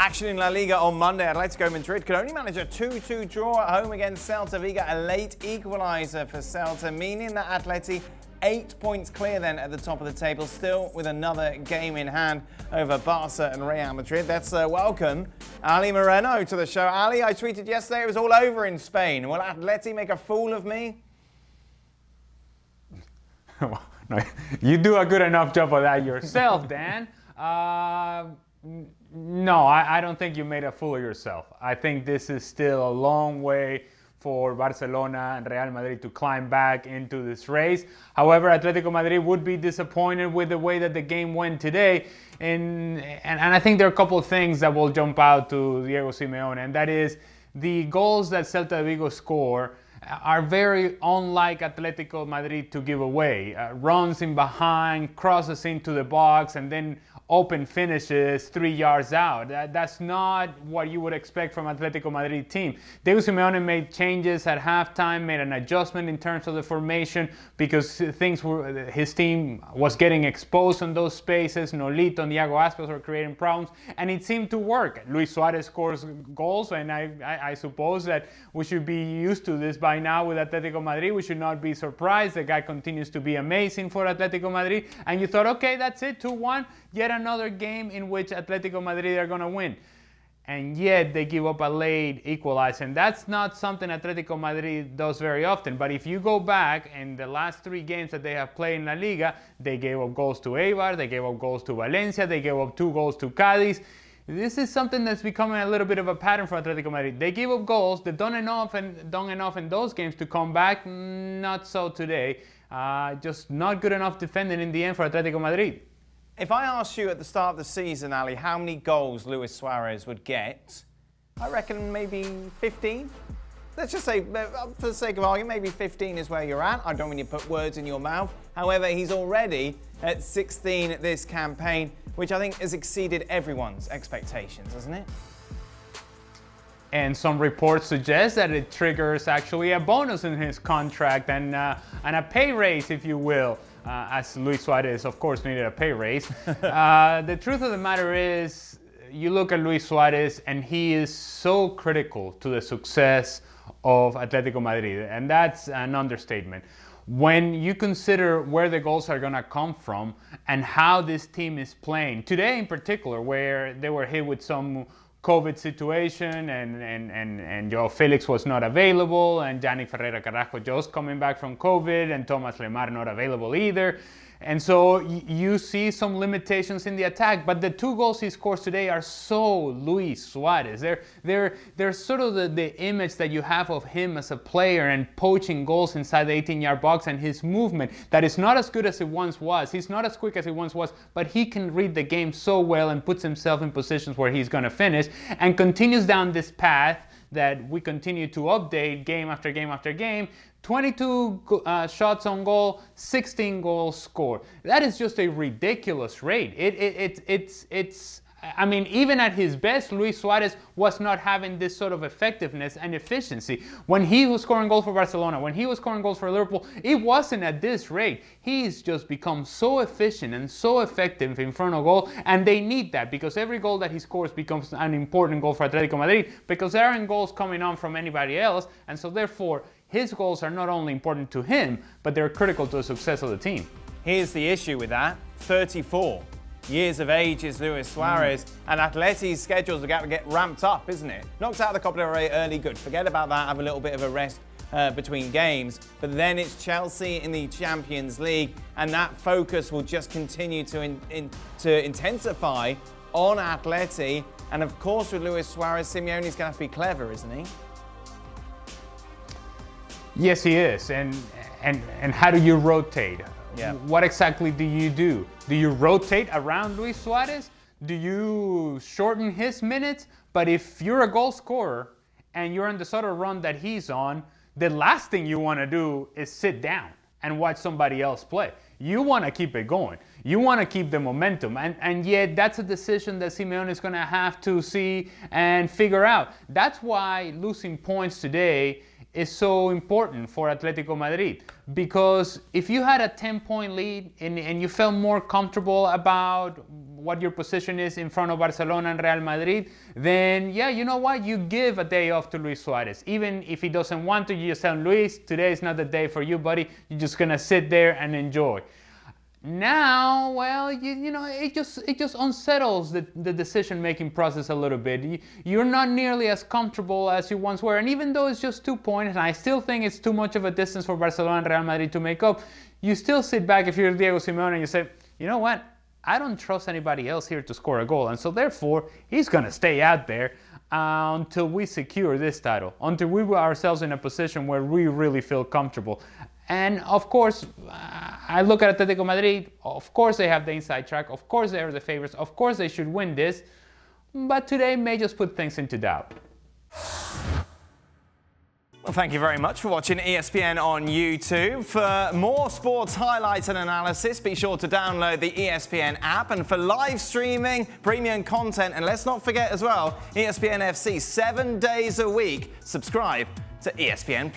Action in La Liga on Monday. Atletico Madrid could only manage a 2-2 draw at home against Celta Vigo, a late equaliser for Celta, meaning that Atleti 8 points clear then at the top of the table, still with another game in hand over Barca and Real Madrid. Let's welcome Ali Moreno to the show. Ali, I tweeted yesterday it was all over in Spain. Will Atleti make a fool of me? No, you do a good enough job of that yourself, Dan. No, I don't think you made a fool of yourself. I think this is still a long way for Barcelona and Real Madrid to climb back into this race. However, Atletico Madrid would be disappointed with the way that the game went today. And I think there are a couple of things that will jump out to Diego Simeone, and that is the goals that Celta Vigo score are very unlike Atletico Madrid to give away. Runs in behind, crosses into the box, and then open finishes 3 yards out. That's not what you would expect from Atletico Madrid team. Diego Simeone made changes at halftime, made an adjustment in terms of the formation because his team was getting exposed on those spaces. Nolito and Iago Aspas were creating problems, and it seemed to work. Luis Suarez scores goals, and I suppose that we should be used to this by now with Atletico Madrid. We should not be surprised. The guy continues to be amazing for Atletico Madrid, and you thought, okay, that's it, 2-1. Yet another game in which Atletico Madrid are going to win. And yet they give up a late equalizer. And that's not something Atletico Madrid does very often. But if you go back in the last 3 games that they have played in La Liga, they gave up goals to Eibar, they gave up goals to Valencia, they gave up 2 goals to Cádiz. This is something that's becoming a little bit of a pattern for Atletico Madrid. They give up goals, they've done enough in those games to come back. Not so today. Just not good enough defending in the end for Atletico Madrid. If I asked you at the start of the season, Ali, how many goals Luis Suarez would get, I reckon maybe 15. Let's just say, for the sake of argument, maybe 15 is where you're at. I don't mean to put words in your mouth. However, he's already at 16 this campaign, which I think has exceeded everyone's expectations, hasn't it? And some reports suggest that it triggers actually a bonus in his contract and a pay raise, if you will. As Luis Suarez, of course, needed a pay raise. The truth of the matter is, you look at Luis Suarez, and he is so critical to the success of Atletico Madrid, and that's an understatement. When you consider where the goals are going to come from and how this team is playing, today in particular, where they were hit with some COVID situation and Joao Felix was not available, and Yannick Ferreira Carrasco just coming back from COVID, and Thomas Lemar not available either. And so you see some limitations in the attack, but the 2 goals he scores today are so Luis Suarez. They're sort of the image that you have of him as a player and poaching goals inside the 18-yard box, and his movement that is not as good as it once was. He's not as quick as he once was, but he can read the game so well and puts himself in positions where he's going to finish and continues down this path that we continue to update game after game after game. 22 shots on goal, 16 goals scored. That is just a ridiculous rate. I mean, even at his best, Luis Suarez was not having this sort of effectiveness and efficiency. When he was scoring goals for Barcelona, when he was scoring goals for Liverpool, it wasn't at this rate. He's just become so efficient and so effective in front of goal, and they need that because every goal that he scores becomes an important goal for Atletico Madrid because there aren't goals coming on from anybody else, and so therefore his goals are not only important to him, but they're critical to the success of the team. Here's the issue with that. 34 years of age is Luis Suarez, and Atleti's schedules are going to get ramped up, isn't it? Knocked out of the Copa del Rey early, good. Forget about that, have a little bit of a rest between games. But then it's Chelsea in the Champions League, and that focus will just continue to intensify on Atleti. And of course, with Luis Suarez, Simeone's going to have to be clever, isn't he? Yes, he is. And how do you rotate? Yeah. What exactly do you do? Do you rotate around Luis Suarez? Do you shorten his minutes? But if you're a goal scorer and you're on the sort of run that he's on, the last thing you want to do is sit down and watch somebody else play. You want to keep it going. You want to keep the momentum. And yet that's a decision that Simeone is going to have to see and figure out. That's why losing points today is so important for Atletico Madrid, because if you had a 10-point lead and you felt more comfortable about what your position is in front of Barcelona and Real Madrid, then yeah, you know what? You give a day off to Luis Suarez. Even if he doesn't want to, you just tell him, Luis, today is not the day for you, buddy. You're just gonna sit there and enjoy. Now, well, you know, it just unsettles the decision-making process a little bit. You're not nearly as comfortable as you once were, and even though it's just 2 points, and I still think it's too much of a distance for Barcelona and Real Madrid to make up, you still sit back if you're Diego Simeone and you say, you know what, I don't trust anybody else here to score a goal, and so therefore, he's going to stay out there until we secure this title, until we put ourselves in a position where we really feel comfortable. And of course, I look at Atletico Madrid, of course they have the inside track, of course they are the favorites, of course they should win this, but today may just put things into doubt. Well, thank you very much for watching ESPN on YouTube. For more sports highlights and analysis, be sure to download the ESPN app. And for live streaming, premium content, and let's not forget as well, ESPN FC 7 days a week, subscribe to ESPN+.